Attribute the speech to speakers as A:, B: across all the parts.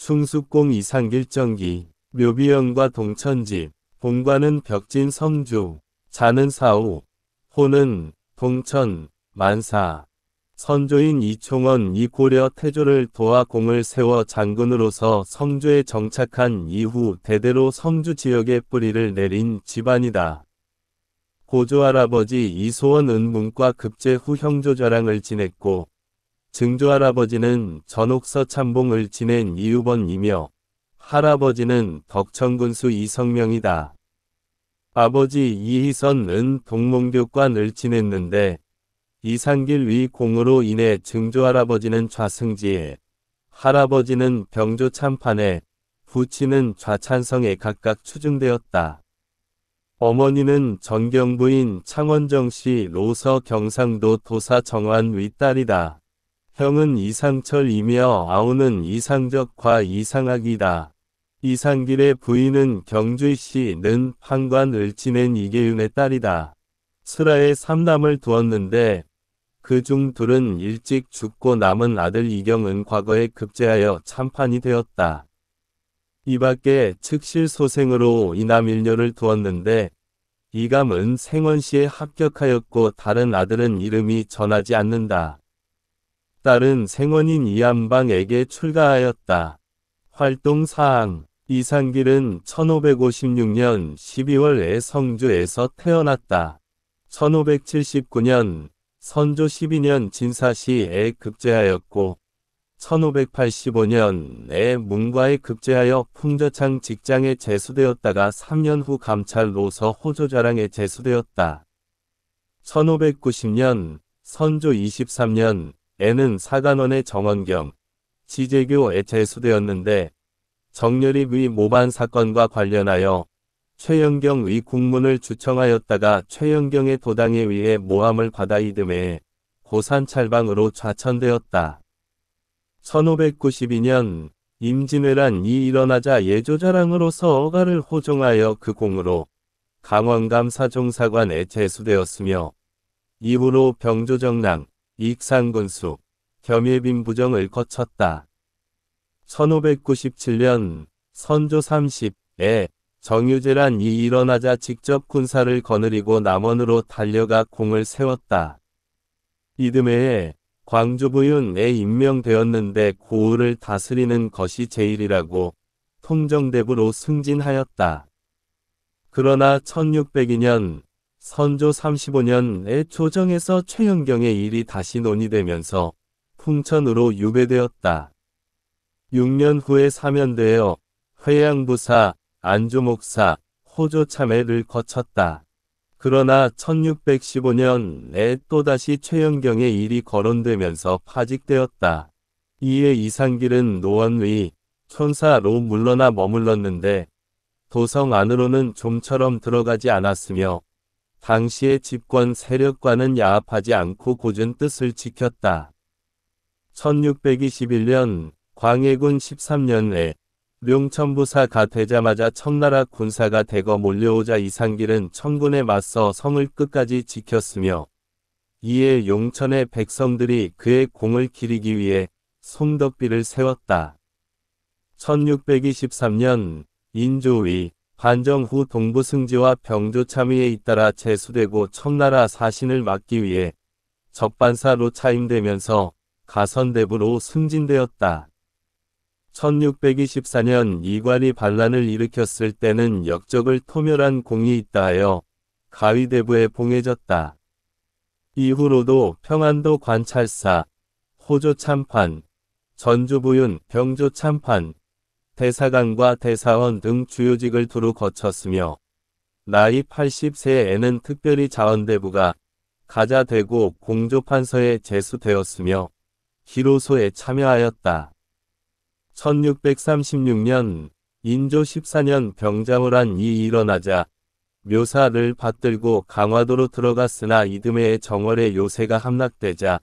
A: 충숙공 이상길정기, 묘비영과 동천집, 본관은 벽진 성주, 자는 사우, 호는 동천, 만사. 선조인 이총원 이 고려 태조를 도와 공을 세워 장군으로서 성주에 정착한 이후 대대로 성주 지역에 뿌리를 내린 집안이다. 고조 할아버지 이소원은 문과 급제 후 형조자랑을 지냈고 증조 할아버지는 전옥서 참봉을 지낸 이유번이며 할아버지는 덕천군수 이성명이다. 아버지 이희선은 동몽교관을 지냈는데 이상길 위 공으로 인해 증조 할아버지는 좌승지에, 할아버지는 병조 참판에, 부친은 좌찬성에 각각 추증되었다. 어머니는 전경부인 창원정씨 로서 경상도 도사 정환 윗딸이다. 형은 이상철이며 아우는 이상적과 이상학이다. 이상길의 부인은 경주씨는 판관을 지낸 이계윤의 딸이다. 슬하에 3남을 두었는데 그 중 둘은 일찍 죽고 남은 아들 이경은 과거에 급제하여 참판이 되었다. 이 밖에 측실 소생으로 이남 일녀를 두었는데 이감은 생원시에 합격하였고 다른 아들은 이름이 전하지 않는다. 딸은 생원인 이한방에게 출가하였다. 활동사항 이상길은 1556년 12월에 성주에서 태어났다. 1579년 선조 12년 진사시에 급제하였고 1585년에 문과에 급제하여 풍저창 직장에 제수되었다가 3년 후 감찰로서 호조자랑에 제수되었다. 1590년 선조 23년에는 사간원의 정원경, 지제교에 제수되었는데 정렬입 위 모반 사건과 관련하여 최영경 의 국문을 주청하였다가 최영경의 도당에 의해 모함을 받아 이듬해 고산찰방으로 좌천되었다. 1592년 임진왜란이 일어나자 예조자랑으로서 어가를 호종하여 그 공으로 강원감사종사관에 제수되었으며 이후로 병조정랑, 익산군수, 겸예빈부정을 거쳤다. 1597년 선조 30에 정유재란이 일어나자 직접 군사를 거느리고 남원으로 달려가 공을 세웠다. 이듬해에 광주부윤에 임명되었는데 고을을 다스리는 것이 제일이라고 통정대부로 승진하였다. 그러나 1602년 선조 35년에 조정에서 최영경의 일이 다시 논의되면서 풍천으로 유배되었다. 6년 후에 사면되어 회양부사, 안주목사, 호조참회를 거쳤다. 그러나 1615년에 또다시 최영경의 일이 거론되면서 파직되었다. 이에 이상길은 노원위, 촌사로 물러나 머물렀는데 도성 안으로는 좀처럼 들어가지 않았으며 당시의 집권 세력과는 야합하지 않고 고준 뜻을 지켰다. 1621년 광해군 13년에 룡천부사가 되자마자 청나라 군사가 대거 몰려오자 이상길은 천군에 맞서 성을 끝까지 지켰으며 이에 용천의 백성들이 그의 공을 기리기 위해 송덕비를 세웠다. 1623년 인조위 반정 후 동부승지와 병조참의에 잇따라 제수되고 청나라 사신을 막기 위해 적반사로 차임되면서 가선대부로 승진되었다. 1624년 이괄이 반란을 일으켰을 때는 역적을 토멸한 공이 있다 하여 가위대부에 봉해졌다. 이후로도 평안도 관찰사, 호조참판, 전주부윤, 병조참판, 대사관과 대사원 등 주요직을 두루 거쳤으며 나이 80세에는 특별히 자원대부가 가자되고 공조판서에 제수되었으며 기로소에 참여하였다. 1636년 인조 14년 병자호란이 일어나자 묘사를 받들고 강화도로 들어갔으나 이듬해에 정월에 요새가 함락되자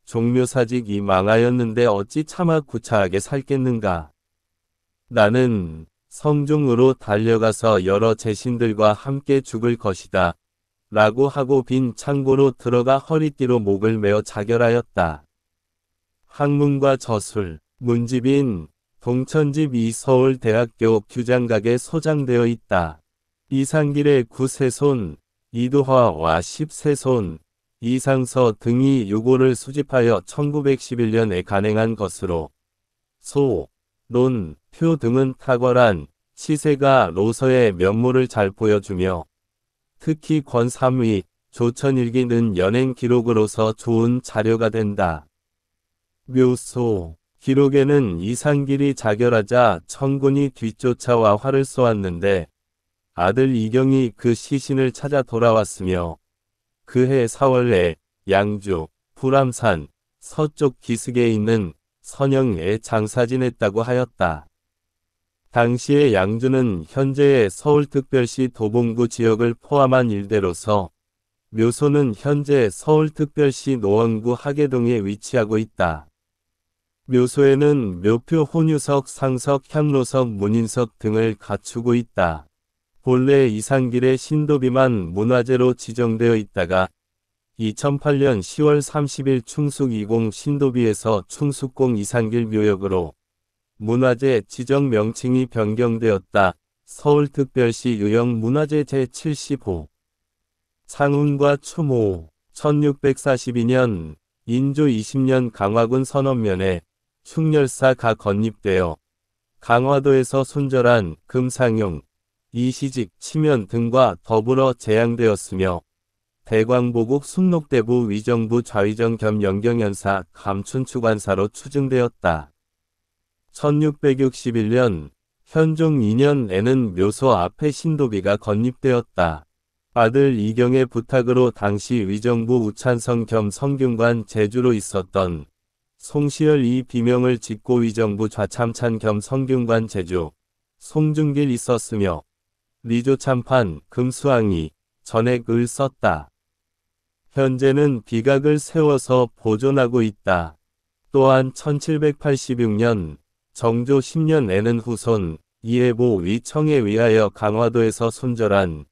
A: 종묘사직이 망하였는데 어찌 차마 구차하게 살겠는가. 나는 성중으로 달려가서 여러 제신들과 함께 죽을 것이다. 라고 하고 빈 창고로 들어가 허리띠로 목을 메어 자결하였다. 학문과 저술, 문집인 동천집 이 서울대학교 규장각에 소장되어 있다. 이상길의 9세손, 이두화와 10세손, 이상서 등이 요고를 수집하여 1911년에 간행한 것으로 소, 론, 표 등은 탁월한 시세가 로서의 면모를 잘 보여주며 특히 권3위, 조천일기는 연행 기록으로서 좋은 자료가 된다. 묘소 기록에는 이상길이 자결하자 천군이 뒤쫓아와 활을 쏘았는데 아들 이경이 그 시신을 찾아 돌아왔으며 그해 4월에 양주, 불암산, 서쪽 기슭에 있는 선영에 장사 지냈다고 하였다. 당시의 양주는 현재의 서울특별시 도봉구 지역을 포함한 일대로서 묘소는 현재 서울특별시 노원구 하계동에 위치하고 있다. 묘소에는 묘표 혼유석, 상석, 향로석, 문인석 등을 갖추고 있다. 본래 이상길의 신도비만 문화재로 지정되어 있다가 2008년 10월 30일 충숙 20 신도비에서 충숙공 이상길 묘역으로 문화재 지정 명칭이 변경되었다. 서울특별시 유형문화재 제75 상운과 추모 1642년 인조 20년 강화군 선원면에 충렬사가 건립되어 강화도에서 순절한 금상용, 이시직, 치면 등과 더불어 제양되었으며 대광보국 순록대부 위정부 좌위정 겸 영경연사 감춘추관사로 추증되었다. 1661년 현종 2년에는 묘소 앞에 신도비가 건립되었다. 아들 이경의 부탁으로 당시 위정부 우찬성 겸 성균관 제주로 있었던 송시열 이 비명을 짓고 위정부 좌참찬 겸 성균관 제주, 송중길 있었으며 리조참판, 금수항이 전액을 썼다. 현재는 비각을 세워서 보존하고 있다. 또한 1786년 정조 10년에는 후손 이해보 위청에 의하여 강화도에서 손절한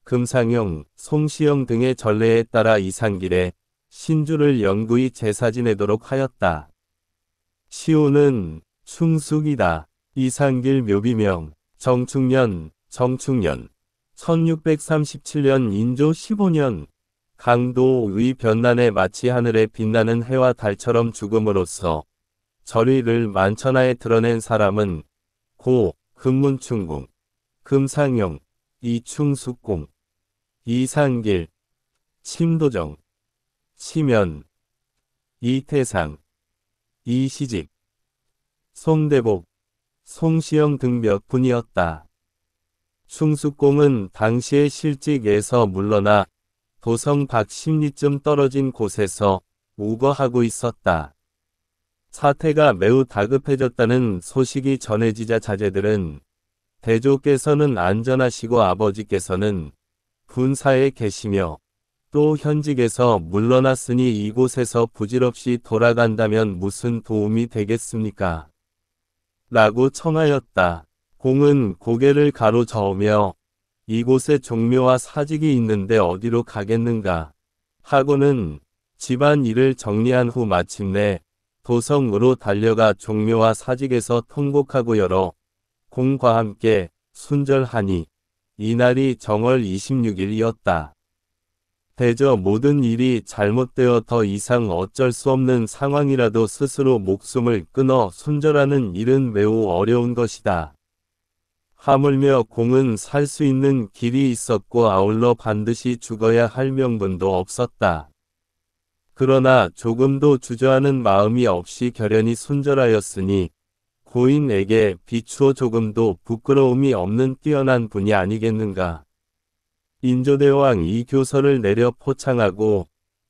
A: 금상영, 송시영 등의 전례에 따라 이상길에 신주를 영구히 제사 지내도록 하였다. 시호는 충숙이다. 이상길 묘비명 정충년 1637년 인조 15년 강도의 변난에 마치 하늘에 빛나는 해와 달처럼 죽음으로써 절위를 만천하에 드러낸 사람은 고 금문충궁, 금상영, 이충숙공, 이상길, 침도정, 치면, 이태상, 이시집, 송대복, 송시영 등 몇 분이었다. 충숙공은 당시의 실직에서 물러나 도성 박십리쯤 떨어진 곳에서 우거하고 있었다. 사태가 매우 다급해졌다는 소식이 전해지자 자제들은 대조께서는 안전하시고 아버지께서는 군사에 계시며 또 현직에서 물러났으니 이곳에서 부질없이 돌아간다면 무슨 도움이 되겠습니까? 라고 청하였다. 공은 고개를 가로저으며 이곳에 종묘와 사직이 있는데 어디로 가겠는가 하고는 집안 일을 정리한 후 마침내 도성으로 달려가 종묘와 사직에서 통곡하고 열어 공과 함께 순절하니 이날이 정월 26일이었다. 대저 모든 일이 잘못되어 더 이상 어쩔 수 없는 상황이라도 스스로 목숨을 끊어 순절하는 일은 매우 어려운 것이다. 하물며 공은 살 수 있는 길이 있었고 아울러 반드시 죽어야 할 명분도 없었다. 그러나 조금도 주저하는 마음이 없이 결연히 순절하였으니 고인에게 비추어 조금도 부끄러움이 없는 뛰어난 분이 아니겠는가. 인조대왕 이 교서를 내려 포창하고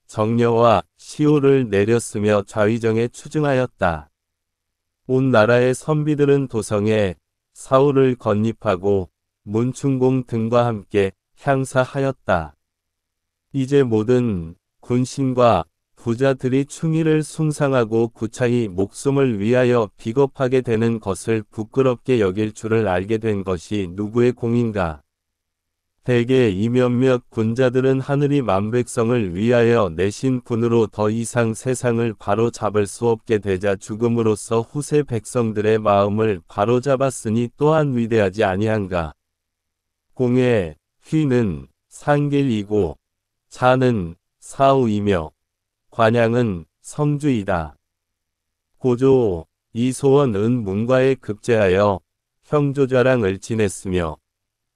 A: 정려와 시호를 내렸으며 좌위정에 추증하였다. 온 나라의 선비들은 도성에 사후를 건립하고 문충공 등과 함께 향사하였다. 이제 모든 군신과 부자들이 충의를 숭상하고 구차히 목숨을 위하여 비겁하게 되는 것을 부끄럽게 여길 줄을 알게 된 것이 누구의 공인가. 대개 이 몇몇 군자들은 하늘이 만백성을 위하여 내신 분으로 더 이상 세상을 바로잡을 수 없게 되자 죽음으로써 후세 백성들의 마음을 바로잡았으니 또한 위대하지 아니한가. 공의 휘는 상길이고 자는 사우이며 관양은 성주이다. 고조 이소원은 문과에 급제하여 형조좌랑을 지냈으며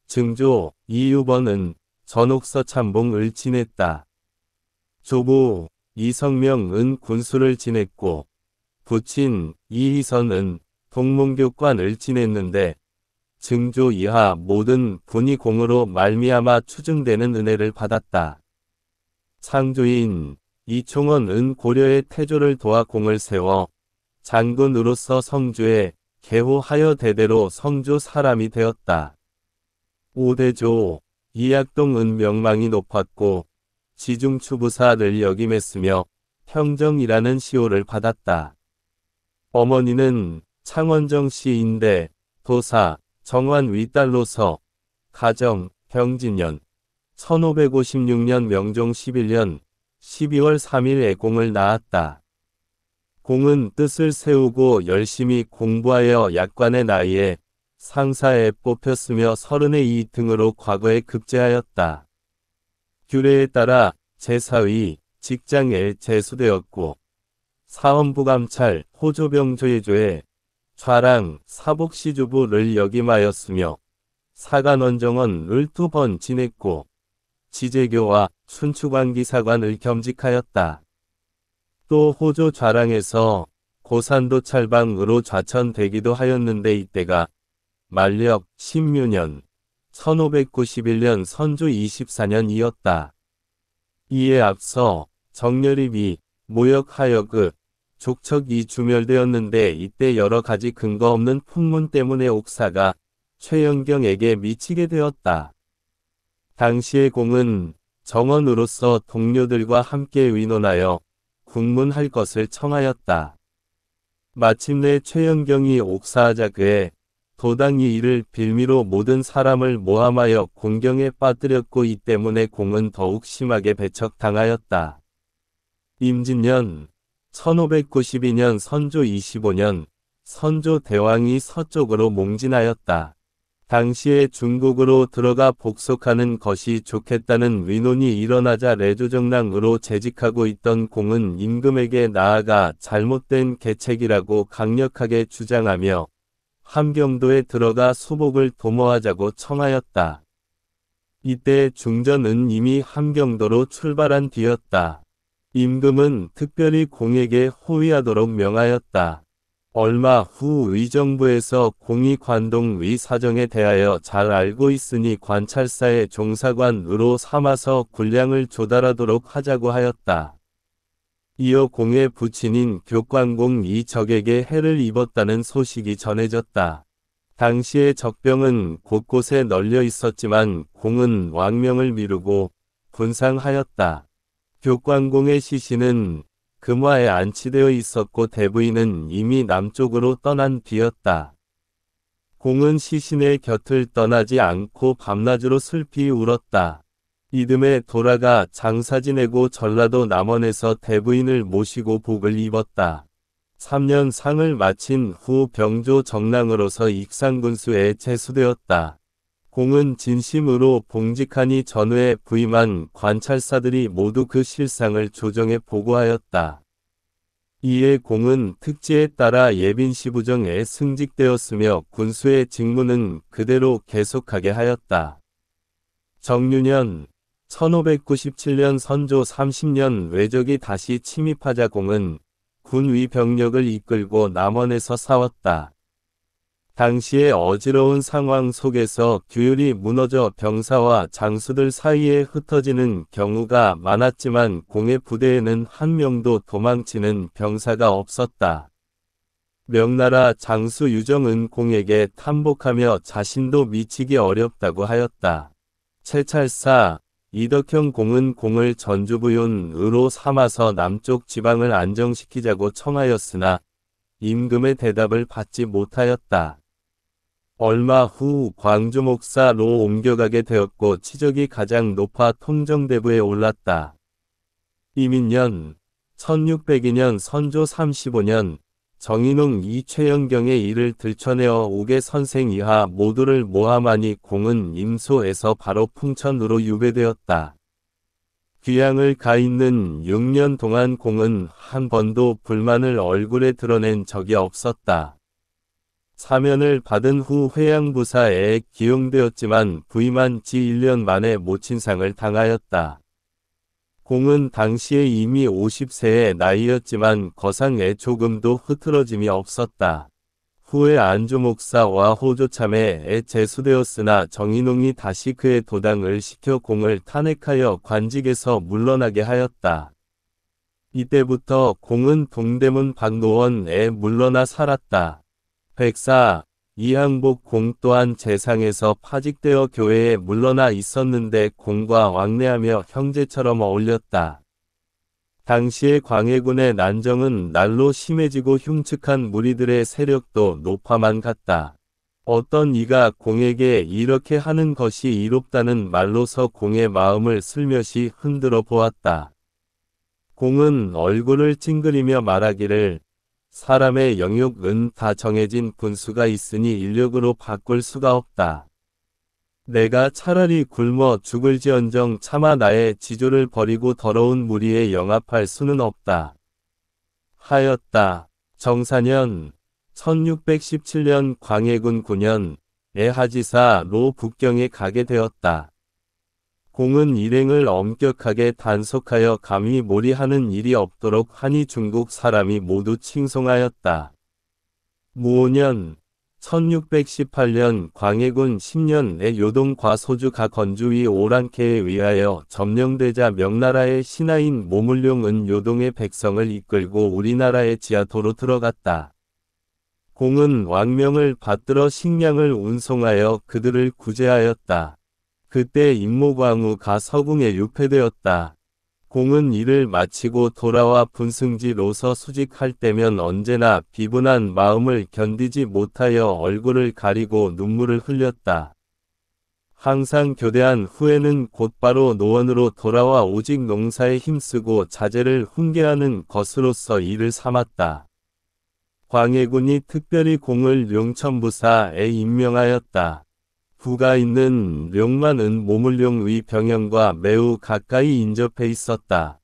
A: 증조 이유번은 전옥서 참봉을 지냈다. 조부 이성명은 군수를 지냈고 부친 이희선은 동문교관을 지냈는데 증조 이하 모든 분이 공으로 말미암아 추증되는 은혜를 받았다. 상조인 이총원은 고려의 태조를 도와 공을 세워 장군으로서 성주에 개호하여 대대로 성주 사람이 되었다. 오대조 이약동은 명망이 높았고 지중추부사를 역임했으며 평정이라는 시호를 받았다. 어머니는 창원정 시인대 도사 정환 위딸로서 가정 병진년 1556년 명종 11년 12월 3일에 공을 낳았다. 공은 뜻을 세우고 열심히 공부하여 약관의 나이에 상사에 뽑혔으며 32 등으로 과거에 급제하였다. 규례에 따라 제사의 직장에 제수되었고 사헌부감찰 호조병조예조에 좌랑 사복시주부를 역임하였으며 사간원정원을 2번 지냈고 지제교와 춘추관기사관을 겸직하였다. 또 호조 좌랑에서 고산도 찰방으로 좌천되기도 하였는데 이때가 만력 16년 1591년 선조 24년이었다. 이에 앞서 정렬입이 모역하여그 족척이 주멸되었는데 이때 여러 가지 근거 없는 풍문 때문에 옥사가 최연경에게 미치게 되었다. 당시의 공은 정원으로서 동료들과 함께 의논하여 국문할 것을 청하였다. 마침내 최연경이 옥사하자 그의 도당이 이를 빌미로 모든 사람을 모함하여 공경에 빠뜨렸고 이 때문에 공은 더욱 심하게 배척당하였다. 임진년 1592년 선조 25년 선조 대왕이 서쪽으로 몽진하였다. 당시에 중국으로 들어가 복속하는 것이 좋겠다는 의논이 일어나자 레조정랑으로 재직하고 있던 공은 임금에게 나아가 잘못된 계책이라고 강력하게 주장하며 함경도에 들어가 수복을 도모하자고 청하였다. 이때 중전은 이미 함경도로 출발한 뒤였다. 임금은 특별히 공에게 호위하도록 명하였다. 얼마 후 의정부에서 공이 관동의 사정에 대하여 잘 알고 있으니 관찰사의 종사관으로 삼아서 군량을 조달하도록 하자고 하였다. 이어 공의 부친인 교관공이 적에게 해를 입었다는 소식이 전해졌다. 당시의 적병은 곳곳에 널려 있었지만 공은 왕명을 미루고 분상하였다. 교관공의 시신은 금화에 안치되어 있었고 대부인은 이미 남쪽으로 떠난 뒤였다. 공은 시신의 곁을 떠나지 않고 밤낮으로 슬피 울었다. 이듬해 돌아가 장사 지내고 전라도 남원에서 대부인을 모시고 복을 입었다. 3년 상을 마친 후 병조 정랑으로서 익산군수에 제수되었다. 공은 진심으로 봉직하니 전후에 부임한 관찰사들이 모두 그 실상을 조정해 보고하였다. 이에 공은 특지에 따라 예빈시부정에 승직되었으며 군수의 직무는 그대로 계속하게 하였다. 정유년 1597년 선조 30년 외적이 다시 침입하자 공은 군위 병력을 이끌고 남원에서 싸웠다. 당시의 어지러운 상황 속에서 규율이 무너져 병사와 장수들 사이에 흩어지는 경우가 많았지만 공의 부대에는 한 명도 도망치는 병사가 없었다. 명나라 장수 유정은 공에게 탐복하며 자신도 미치기 어렵다고 하였다. 채찰사 이덕형 공은 공을 전주부윤으로 삼아서 남쪽 지방을 안정시키자고 청하였으나 임금의 대답을 받지 못하였다. 얼마 후 광주 목사로 옮겨가게 되었고 치적이 가장 높아 통정대부에 올랐다. 이민년 1602년 선조 35년 정인웅 이최영경의 이를 들춰내어 옥의 선생 이하 모두를 모함하니 공은 임소에서 바로 풍천으로 유배되었다. 귀양을 가 있는 6년 동안 공은 한 번도 불만을 얼굴에 드러낸 적이 없었다. 사면을 받은 후 회양부사에 기용되었지만 부임한 지 1년 만에 모친상을 당하였다. 공은 당시에 이미 50세의 나이였지만 거상에 조금도 흐트러짐이 없었다. 후에 안주 목사와 호조참에 제수되었으나 정인웅이 다시 그의 도당을 시켜 공을 탄핵하여 관직에서 물러나게 하였다. 이때부터 공은 동대문 박노원에 물러나 살았다. 백사, 이항복 공 또한 재상에서 파직되어 교회에 물러나 있었는데 공과 왕래하며 형제처럼 어울렸다. 당시의 광해군의 난정은 날로 심해지고 흉측한 무리들의 세력도 높아만 갔다. 어떤 이가 공에게 이렇게 하는 것이 이롭다는 말로서 공의 마음을 슬며시 흔들어 보았다. 공은 얼굴을 찡그리며 말하기를 사람의 영육은 다 정해진 분수가 있으니 인력으로 바꿀 수가 없다. 내가 차라리 굶어 죽을지언정 차마 나의 지조를 버리고 더러운 무리에 영합할 수는 없다. 하였다. 정사년 1617년 광해군 9년에 하지사로 북경에 가게 되었다. 공은 일행을 엄격하게 단속하여 감히 몰이하는 일이 없도록 하니 중국 사람이 모두 칭송하였다. 무오년 1618년 광해군 10년에 요동과 소주가 건주위 오랑캐에 의하여 점령되자 명나라의 신하인 모물룡은 요동의 백성을 이끌고 우리나라의 지하도로 들어갔다. 공은 왕명을 받들어 식량을 운송하여 그들을 구제하였다. 그때 임모광우가 서궁에 유폐되었다. 공은 이를 마치고 돌아와 분승지로서 수직할 때면 언제나 비분한 마음을 견디지 못하여 얼굴을 가리고 눈물을 흘렸다. 항상 교대한 후에는 곧바로 노원으로 돌아와 오직 농사에 힘쓰고 자재를 훈계하는 것으로서 일을 삼았다. 광해군이 특별히 공을 용천부사에 임명하였다. 부가 있는 룡만은 모물룡의 병영과 매우 가까이 인접해 있었다.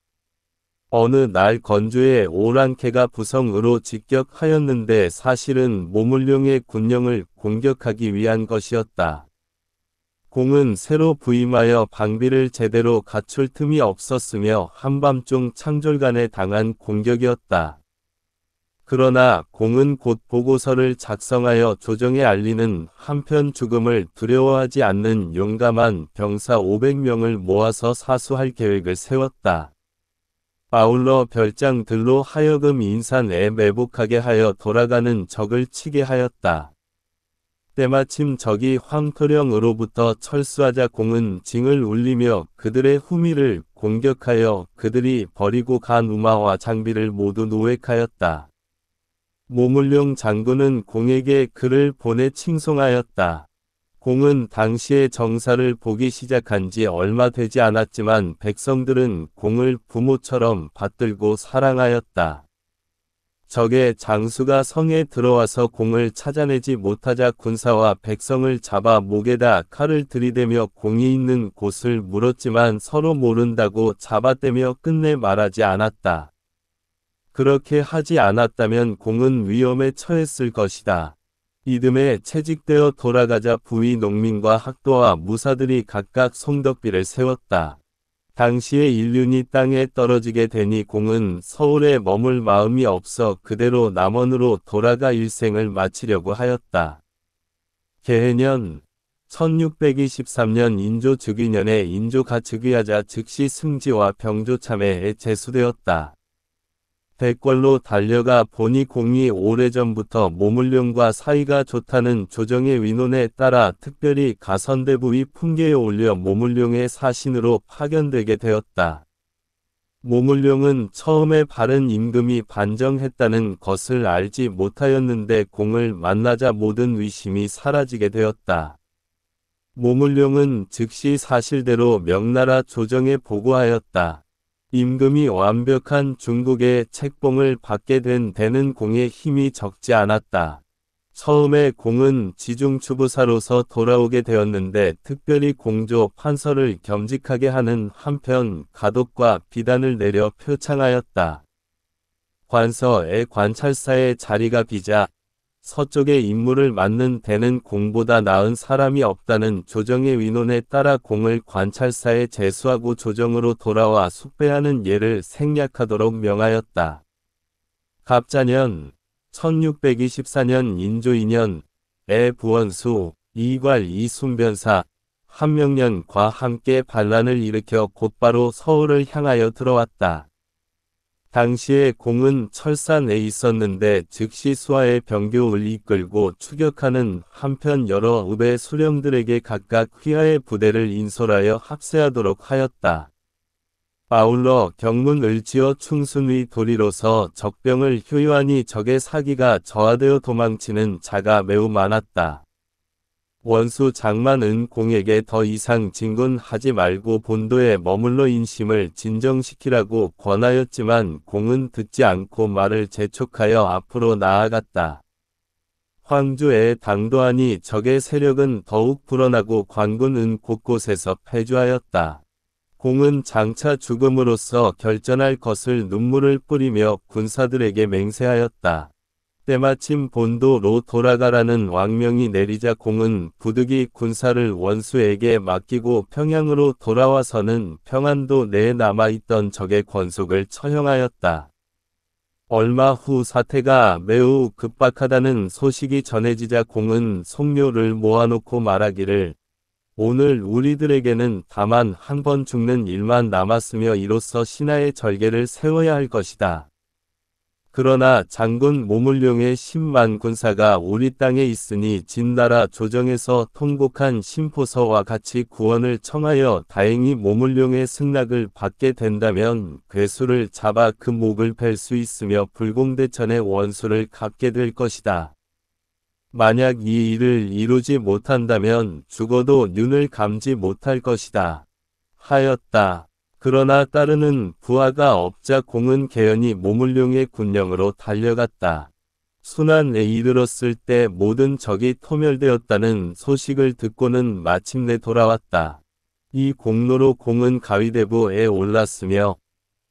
A: 어느 날 건조에 오랑캐가 부성으로 직격하였는데 사실은 모물룡의 군령을 공격하기 위한 것이었다. 공은 새로 부임하여 방비를 제대로 갖출 틈이 없었으며 한밤중 창졸간에 당한 공격이었다. 그러나 공은 곧 보고서를 작성하여 조정에 알리는 한편 죽음을 두려워하지 않는 용감한 병사 500명을 모아서 사수할 계획을 세웠다. 아울러 별장들로 하여금 인산에 매복하게 하여 돌아가는 적을 치게 하였다. 때마침 적이 황토령으로부터 철수하자 공은 징을 울리며 그들의 후미를 공격하여 그들이 버리고 간 우마와 장비를 모두 노획하였다. 모물룡 장군은 공에게 글을 보내 칭송하였다. 공은 당시에 정사를 보기 시작한 지 얼마 되지 않았지만 백성들은 공을 부모처럼 받들고 사랑하였다. 적의 장수가 성에 들어와서 공을 찾아내지 못하자 군사와 백성을 잡아 목에다 칼을 들이대며 공이 있는 곳을 물었지만 서로 모른다고 잡아떼며 끝내 말하지 않았다. 그렇게 하지 않았다면 공은 위험에 처했을 것이다. 이듬해 채직되어 돌아가자 부위 농민과 학도와 무사들이 각각 송덕비를 세웠다. 당시에 인륜이 땅에 떨어지게 되니 공은 서울에 머물 마음이 없어 그대로 남원으로 돌아가 일생을 마치려고 하였다. 개해년 1623년 인조 즉위년에 인조가 즉위하자 즉시 승지와 병조참회에 제수되었다. 대궐로 달려가 보니 공이 오래전부터 모물룡과 사이가 좋다는 조정의 위논에 따라 특별히 가선대부위 풍계에 올려 모물룡의 사신으로 파견되게 되었다. 모물룡은 처음에 바른 임금이 반정했다는 것을 알지 못하였는데 공을 만나자 모든 의심이 사라지게 되었다. 모물룡은 즉시 사실대로 명나라 조정에 보고하였다. 임금이 완벽한 중국의 책봉을 받게 된 데는 공의 힘이 적지 않았다. 처음에 공은 지중추부사로서 돌아오게 되었는데 특별히 공조 판서를 겸직하게 하는 한편 가독과 비단을 내려 표창하였다. 관서의 관찰사의 자리가 비자 서쪽의 임무를 맡는 데는 공보다 나은 사람이 없다는 조정의 위논에 따라 공을 관찰사에 제수하고 조정으로 돌아와 숙배하는 예를 생략하도록 명하였다. 갑자년 1624년 인조 2년에 부원수 이괄 이순변사 한명년과 함께 반란을 일으켜 곧바로 서울을 향하여 들어왔다. 당시에 공은 철산에 있었는데 즉시 수하의 병교를 이끌고 추격하는 한편 여러 읍의 수령들에게 각각 휘하의 부대를 인솔하여 합세하도록 하였다. 아울러 경문을 지어 충순의 도리로서 적병을 효요하니 적의 사기가 저하되어 도망치는 자가 매우 많았다. 원수 장만은 공에게 더 이상 진군하지 말고 본도에 머물러 인심을 진정시키라고 권하였지만 공은 듣지 않고 말을 재촉하여 앞으로 나아갔다. 황주에 당도하니 적의 세력은 더욱 불어나고 관군은 곳곳에서 패주하였다. 공은 장차 죽음으로써 결전할 것을 눈물을 뿌리며 군사들에게 맹세하였다. 때마침 본도로 돌아가라는 왕명이 내리자 공은 부득이 군사를 원수에게 맡기고 평양으로 돌아와서는 평안도 내에 남아있던 적의 권속을 처형하였다. 얼마 후 사태가 매우 급박하다는 소식이 전해지자 공은 송묘를 모아놓고 말하기를 오늘 우리들에게는 다만 한 번 죽는 일만 남았으며 이로써 신하의 절개를 세워야 할 것이다. 그러나 장군 모물룡의 10만 군사가 우리 땅에 있으니 진나라 조정에서 통곡한 심포서와 같이 구원을 청하여 다행히 모물룡의 승낙을 받게 된다면 괴수를 잡아 그 목을 벨 수 있으며 불공대천의 원수를 갚게 될 것이다. 만약 이 일을 이루지 못한다면 죽어도 눈을 감지 못할 것이다. 하였다. 그러나 따르는 부하가 없자 공은 개연히 모물룡의 군령으로 달려갔다. 순안에 이르렀을 때 모든 적이 토멸되었다는 소식을 듣고는 마침내 돌아왔다. 이 공로로 공은 가위대부에 올랐으며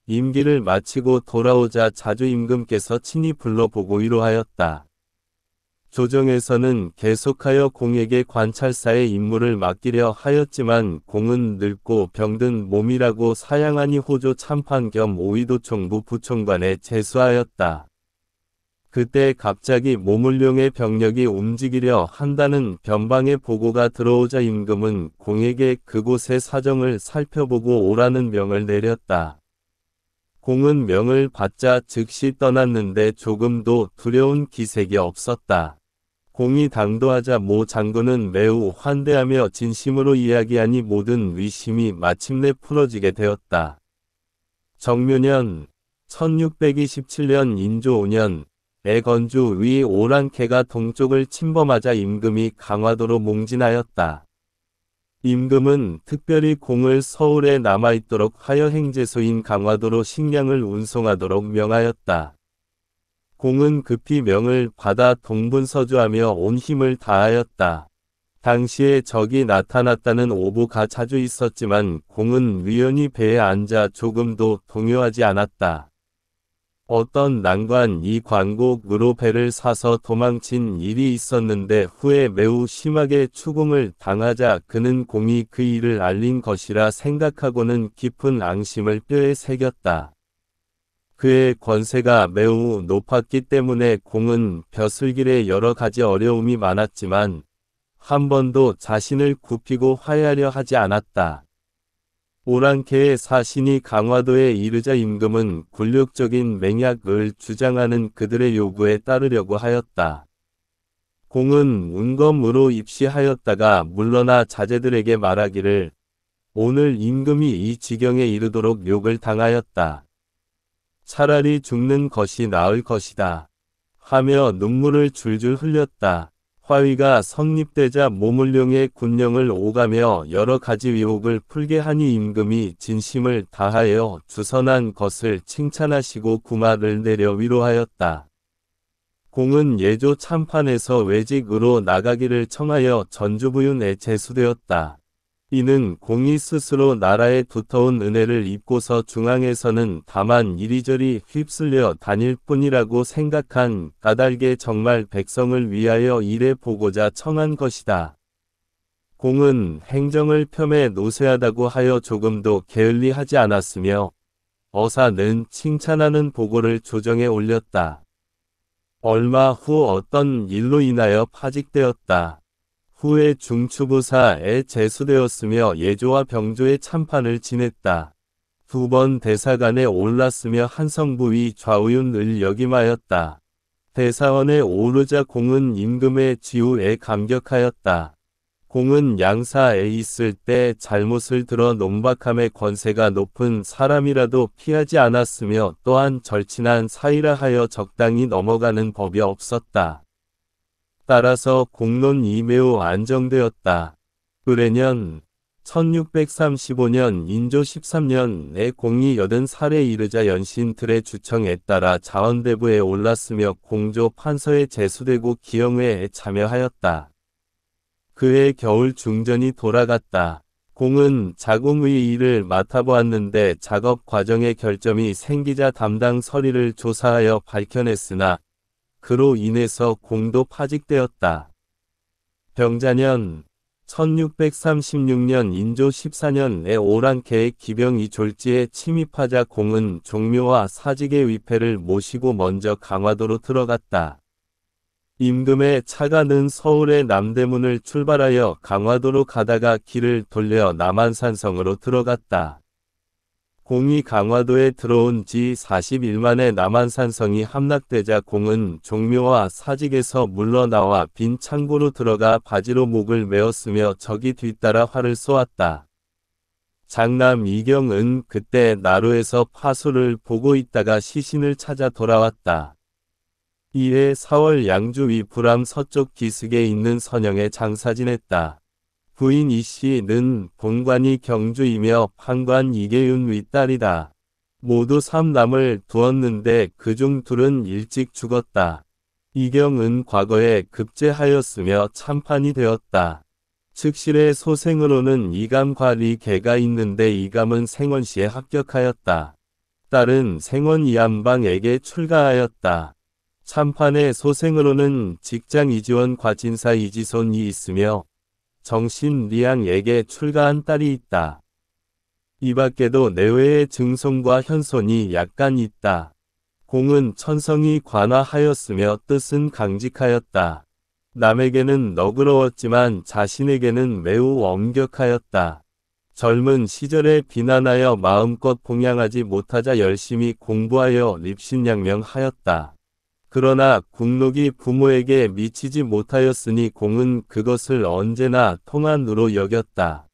A: 임기를 마치고 돌아오자 자주 임금께서 친히 불러보고 위로하였다. 조정에서는 계속하여 공에게 관찰사의 임무를 맡기려 하였지만 공은 늙고 병든 몸이라고 사양하니 호조 참판 겸 오이도총부 부총관에 제수하였다. 그때 갑자기 모물룡의 병력이 움직이려 한다는 변방의 보고가 들어오자 임금은 공에게 그곳의 사정을 살펴보고 오라는 명을 내렸다. 공은 명을 받자 즉시 떠났는데 조금도 두려운 기색이 없었다. 공이 당도하자 모 장군은 매우 환대하며 진심으로 이야기하니 모든 의심이 마침내 풀어지게 되었다. 정묘년 1627년 인조 5년에 건주 위 오랑캐가 동쪽을 침범하자 임금이 강화도로 몽진하였다. 임금은 특별히 공을 서울에 남아있도록 하여 행제소인 강화도로 식량을 운송하도록 명하였다. 공은 급히 명을 받아 동분서주하며 온 힘을 다하였다. 당시에 적이 나타났다는 오보가 자주 있었지만 공은 위연히 배에 앉아 조금도 동요하지 않았다. 어떤 난관이 관곡으로 배를 사서 도망친 일이 있었는데 후에 매우 심하게 추궁을 당하자 그는 공이 그 일을 알린 것이라 생각하고는 깊은 앙심을 뼈에 새겼다. 그의 권세가 매우 높았기 때문에 공은 벼슬길에 여러 가지 어려움이 많았지만 한 번도 자신을 굽히고 화해하려 하지 않았다. 오랑캐의 사신이 강화도에 이르자 임금은 굴욕적인 맹약을 주장하는 그들의 요구에 따르려고 하였다. 공은 운검으로 입시하였다가 물러나 자제들에게 말하기를 오늘 임금이 이 지경에 이르도록 욕을 당하였다. 차라리 죽는 것이 나을 것이다. 하며 눈물을 줄줄 흘렸다. 화의가 성립되자 모물룡의 군령을 오가며 여러 가지 위혹을 풀게 하니 임금이 진심을 다하여 주선한 것을 칭찬하시고 구마를 내려 위로하였다. 공은 예조 참판에서 외직으로 나가기를 청하여 전주부윤에 제수되었다. 이는 공이 스스로 나라의 두터운 은혜를 입고서 중앙에서는 다만 이리저리 휩쓸려 다닐 뿐이라고 생각한 까닭에 정말 백성을 위하여 일해 보고자 청한 것이다. 공은 행정을 폄에 노쇠하다고 하여 조금도 게을리하지 않았으며 어사는 칭찬하는 보고를 조정에 올렸다. 얼마 후 어떤 일로 인하여 파직되었다. 후에 중추부사에 제수되었으며 예조와 병조의 참판을 지냈다. 2번 대사관에 올랐으며 한성부위 좌우윤을 역임하였다. 대사원에 오르자 공은 임금의 지우에 감격하였다. 공은 양사에 있을 때 잘못을 들어 논박함의 권세가 높은 사람이라도 피하지 않았으며 또한 절친한 사이라 하여 적당히 넘어가는 법이 없었다. 따라서 공론이 매우 안정되었다. 의례년 1635년 인조 13년에 공이 80살에 이르자 연신틀의 주청에 따라 자원대부에 올랐으며 공조 판서에 제수되고 기영회에 참여하였다. 그해 겨울 중전이 돌아갔다. 공은 자궁의 일을 맡아보았는데 작업 과정에 결점이 생기자 담당 서리를 조사하여 밝혀냈으나 그로 인해서 공도 파직되었다. 병자년 1636년 인조 14년에 오랑캐의 기병이 졸지에 침입하자 공은 종묘와 사직의 위패를 모시고 먼저 강화도로 들어갔다. 임금의 차가 는 서울의 남대문을 출발하여 강화도로 가다가 길을 돌려 남한산성으로 들어갔다. 공이 강화도에 들어온 지 40일 만에 남한산성이 함락되자 공은 종묘와 사직에서 물러나와 빈 창고로 들어가 바지로 목을 메었으며 적이 뒤따라 활을 쏘았다. 장남 이경은 그때 나루에서 파수를 보고 있다가 시신을 찾아 돌아왔다. 이해 4월 양주 위불암 서쪽 기슭에 있는 선영에 장사 지냈다. 부인 이씨는 본관이 경주이며 판관 이계윤 윗딸이다. 모두 3남을 두었는데 그중 2은 일찍 죽었다. 이경은 과거에 급제하였으며 참판이 되었다. 즉실의 소생으로는 이감과리 계가 있는데 이감은 생원시에 합격하였다. 딸은 생원 이암방에게 출가하였다. 참판의 소생으로는 직장 이지원 과진사 이지손이 있으며 정신리양에게 출가한 딸이 있다. 이 밖에도 내외의 증손과 현손이 약간 있다. 공은 천성이 관화하였으며 뜻은 강직하였다. 남에게는 너그러웠지만 자신에게는 매우 엄격하였다. 젊은 시절에 비난하여 마음껏 봉양하지 못하자 열심히 공부하여 립신양명하였다. 그러나 국록이 부모에게 미치지 못하였으니 공은 그것을 언제나 통한으로 여겼다.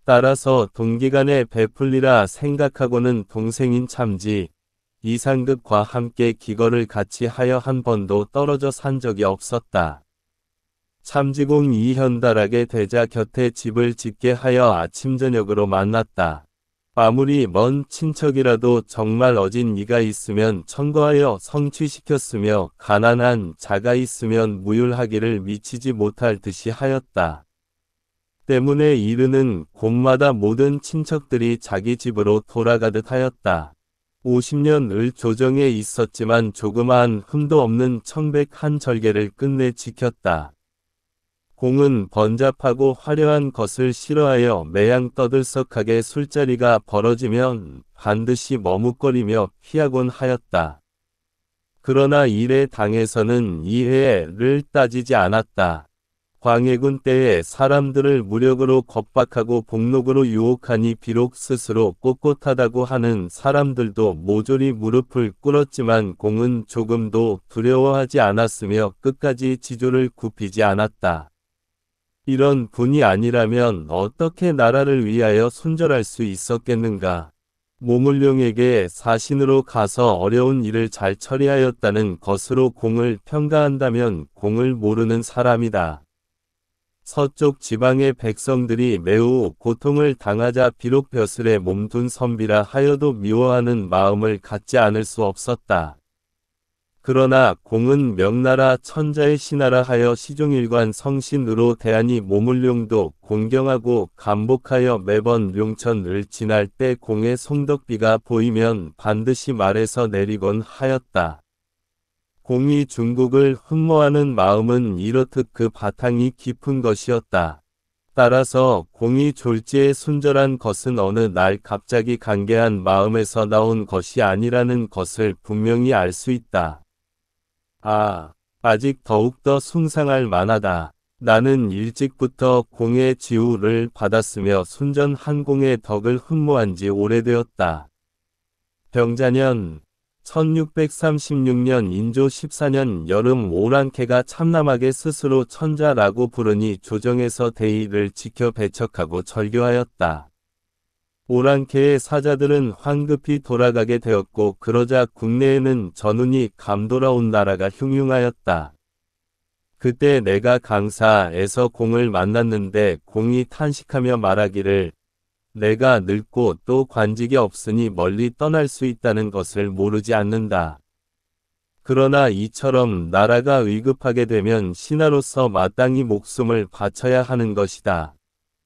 A: 따라서 동기간에 베풀리라 생각하고는 동생인 참지, 이상급과 함께 기거를 같이 하여 한 번도 떨어져 산 적이 없었다. 참지공 이현달하게 되자 곁에 집을 짓게 하여 아침 저녁으로 만났다. 아무리 먼 친척이라도 정말 어진 이가 있으면 청거하여 성취시켰으며 가난한 자가 있으면 무율하기를 미치지 못할 듯이 하였다. 때문에 이르는 곳마다 모든 친척들이 자기 집으로 돌아가듯 하였다. 50년을 조정에 있었지만 조그마한 흠도 없는 청백 한 절개를 끝내 지켰다. 공은 번잡하고 화려한 것을 싫어하여 매양 떠들썩하게 술자리가 벌어지면 반드시 머뭇거리며 피하곤 하였다. 그러나 일의 당에서는 이해를 따지지 않았다. 광해군 때에 사람들을 무력으로 겁박하고 복록으로 유혹하니 비록 스스로 꼿꼿하다고 하는 사람들도 모조리 무릎을 꿇었지만 공은 조금도 두려워하지 않았으며 끝까지 지조를 굽히지 않았다. 이런 분이 아니라면 어떻게 나라를 위하여 순절할 수 있었겠는가. 모물룡에게 사신으로 가서 어려운 일을 잘 처리하였다는 것으로 공을 평가한다면 공을 모르는 사람이다. 서쪽 지방의 백성들이 매우 고통을 당하자 비록 벼슬에 몸둔 선비라 하여도 미워하는 마음을 갖지 않을 수 없었다. 그러나 공은 명나라 천자의 신하라 하여 시종일관 성신으로 대하니 모물룡도 공경하고 감복하여 매번 룡천을 지날 때 공의 송덕비가 보이면 반드시 말에서 내리곤 하였다. 공이 중국을 흠모하는 마음은 이렇듯 그 바탕이 깊은 것이었다. 따라서 공이 졸지에 순절한 것은 어느 날 갑자기 간계한 마음에서 나온 것이 아니라는 것을 분명히 알 수 있다. 아직 더욱더 숭상할 만하다. 나는 일찍부터 공의 지우를 받았으며 순전한 공의 덕을 흠모한 지 오래되었다. 병자년 1636년 인조 14년 여름 오랑캐가 참남하게 스스로 천자라고 부르니 조정에서 대의를 지켜 배척하고 절교하였다. 오랑캐의 사자들은 황급히 돌아가게 되었고 그러자 국내에는 전운이 감돌아온 나라가 흉흉하였다. 그때 내가 강사에서 공을 만났는데 공이 탄식하며 말하기를 내가 늙고 또 관직이 없으니 멀리 떠날 수 있다는 것을 모르지 않는다. 그러나 이처럼 나라가 위급하게 되면 신하로서 마땅히 목숨을 바쳐야 하는 것이다.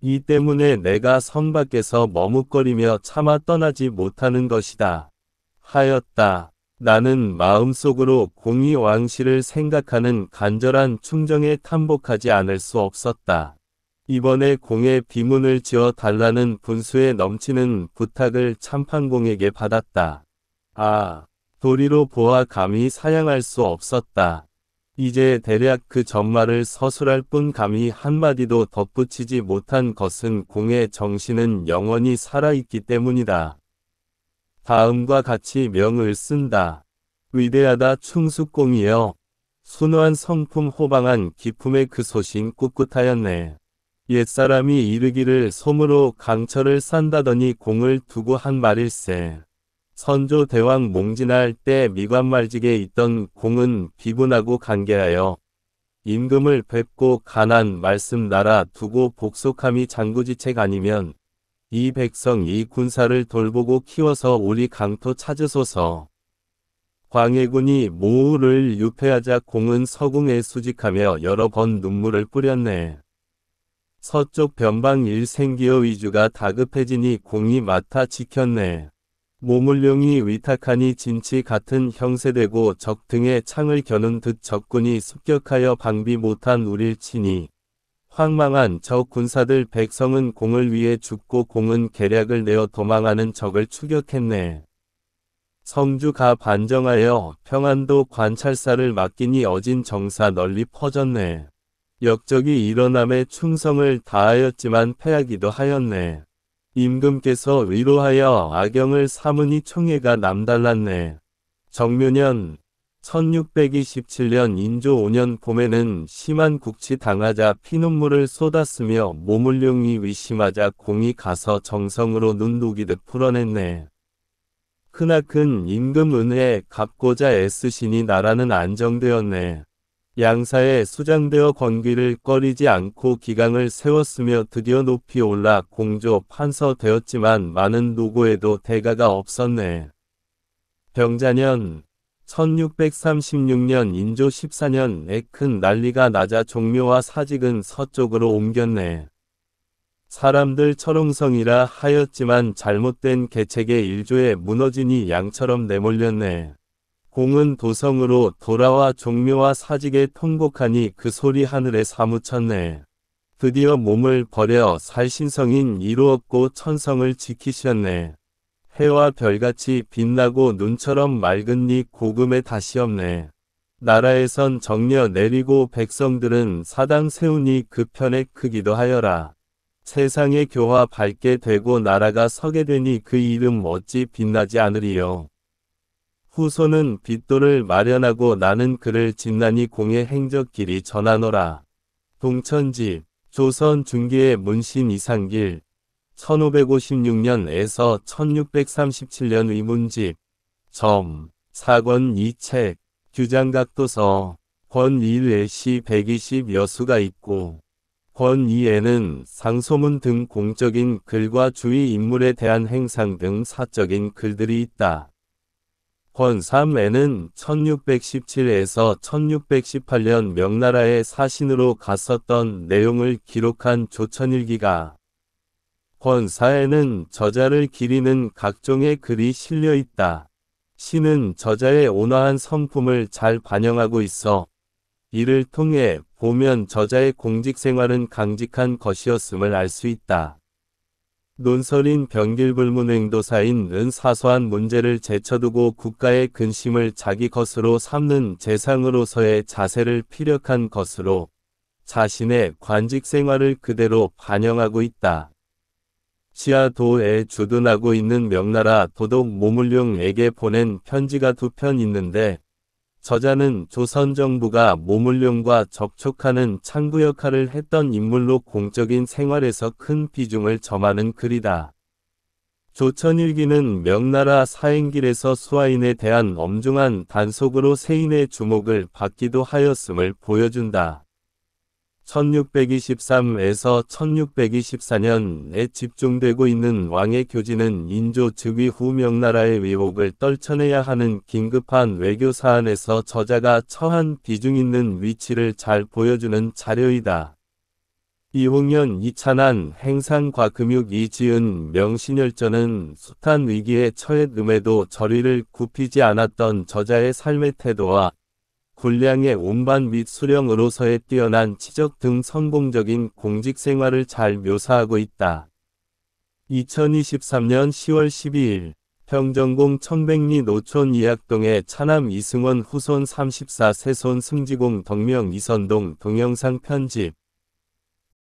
A: 이 때문에 내가 성 밖에서 머뭇거리며 차마 떠나지 못하는 것이다. 하였다. 나는 마음속으로 공의 왕실을 생각하는 간절한 충정에 탐복하지 않을 수 없었다. 이번에 공의 비문을 지어 달라는 분수에 넘치는 부탁을 참판공에게 받았다. 도리로 보아 감히 사양할 수 없었다. 이제 대략 그 전말을 서술할 뿐 감히 한마디도 덧붙이지 못한 것은 공의 정신은 영원히 살아있기 때문이다. 다음과 같이 명을 쓴다. 위대하다 충숙공이여. 순화한 성품 호방한 기품의 그 소신 꿋꿋하였네. 옛사람이 이르기를 솜으로 강철을 산다더니 공을 두고 한 말일세. 선조 대왕 몽진할 때 미관말직에 있던 공은 비분하고 간계하여 임금을 뵙고 간한 말씀 나라 두고 복속함이 장구지책 아니면 이 백성 이 군사를 돌보고 키워서 우리 강토 찾으소서. 광해군이 모우를 유폐하자 공은 서궁에 수직하며 여러 번 눈물을 뿌렸네. 서쪽 변방 일생기어 위주가 다급해지니 공이 맡아 지켰네. 모물룡이 위탁하니 진치 같은 형세되고 적 등에 창을 겨눈 듯 적군이 습격하여 방비 못한 우릴 치니 황망한 저 군사들 백성은 공을 위해 죽고 공은 계략을 내어 도망하는 적을 추격했네. 성주가 반정하여 평안도 관찰사를 맡기니 어진 정사 널리 퍼졌네. 역적이 일어남에 충성을 다하였지만 패하기도 하였네. 임금께서 위로하여 악영을 삼으니 총애가 남달랐네. 정묘년 1627년 인조 5년 봄에는 심한 국치 당하자 피눈물을 쏟았으며 모물룡이 위심하자 공이 가서 정성으로 눈 녹이듯 풀어냈네. 크나큰 임금 은혜에 갚고자 애쓰시니 나라는 안정되었네. 양사에 수장되어 권귀를 꺼리지 않고 기강을 세웠으며 드디어 높이 올라 공조 판서 되었지만 많은 노고에도 대가가 없었네. 병자년 1636년 인조 14년에 큰 난리가 나자 종묘와 사직은 서쪽으로 옮겼네. 사람들 철옹성이라 하였지만 잘못된 계책의 일조에 무너지니 양처럼 내몰렸네. 공은 도성으로 돌아와 종묘와 사직에 통곡하니 그 소리 하늘에 사무쳤네. 드디어 몸을 버려 살신성인 이루었고 천성을 지키셨네. 해와 별같이 빛나고 눈처럼 맑은 니 고금에 다시 없네. 나라에선 정려 내리고 백성들은 사당 세우니 그 편에 크기도 하여라. 세상의 교화 밝게 되고 나라가 서게 되니 그 이름 어찌 빛나지 않으리요. 후손은 빚도를 마련하고 나는 그를 진난히 공의 행적길이 전하노라. 동천집 조선 중기의 문신 이상길 1556년에서 1637년 의문집 점 4권 2책 규장각도서 권 1에 시 120여 수가 있고 권 2에는 상소문 등 공적인 글과 주위 인물에 대한 행상 등 사적인 글들이 있다. 권 3에는 1617에서 1618년 명나라의 사신으로 갔었던 내용을 기록한 조천일기가 권 4에는 저자를 기리는 각종의 글이 실려 있다. 시는 저자의 온화한 성품을 잘 반영하고 있어 이를 통해 보면 저자의 공직생활은 강직한 것이었음을 알 수 있다. 논설인 병길불문행도사인 은 사소한 문제를 제쳐두고 국가의 근심을 자기 것으로 삼는 재상으로서의 자세를 피력한 것으로 자신의 관직생활을 그대로 반영하고 있다. 시아도에 주둔하고 있는 명나라 도독 모물룡에게 보낸 편지가 2편 있는데 저자는 조선 정부가 모물룡과 접촉하는 창구 역할을 했던 인물로 공적인 생활에서 큰 비중을 점하는 글이다. 조천일기는 명나라 사행길에서 수하인에 대한 엄중한 단속으로 세인의 주목을 받기도 하였음을 보여준다. 1623에서 1624년에 집중되고 있는 왕의 교지는 인조 즉위 후 명나라의 위복을 떨쳐내야 하는 긴급한 외교 사안에서 저자가 처한 비중 있는 위치를 잘 보여주는 자료이다. 이홍년 이찬한 행상과금육이 지은 명신열전은 숱한 위기에 처했음에도 저리를 굽히지 않았던 저자의 삶의 태도와 군량의 운반 및 수령으로서의 뛰어난 치적 등 성공적인 공직생활을 잘 묘사하고 있다. 2023년 10월 12일 평정공 청백리 노촌 이학동의 차남 이승원 후손 34세손 승지공 덕명 이선동 동영상 편집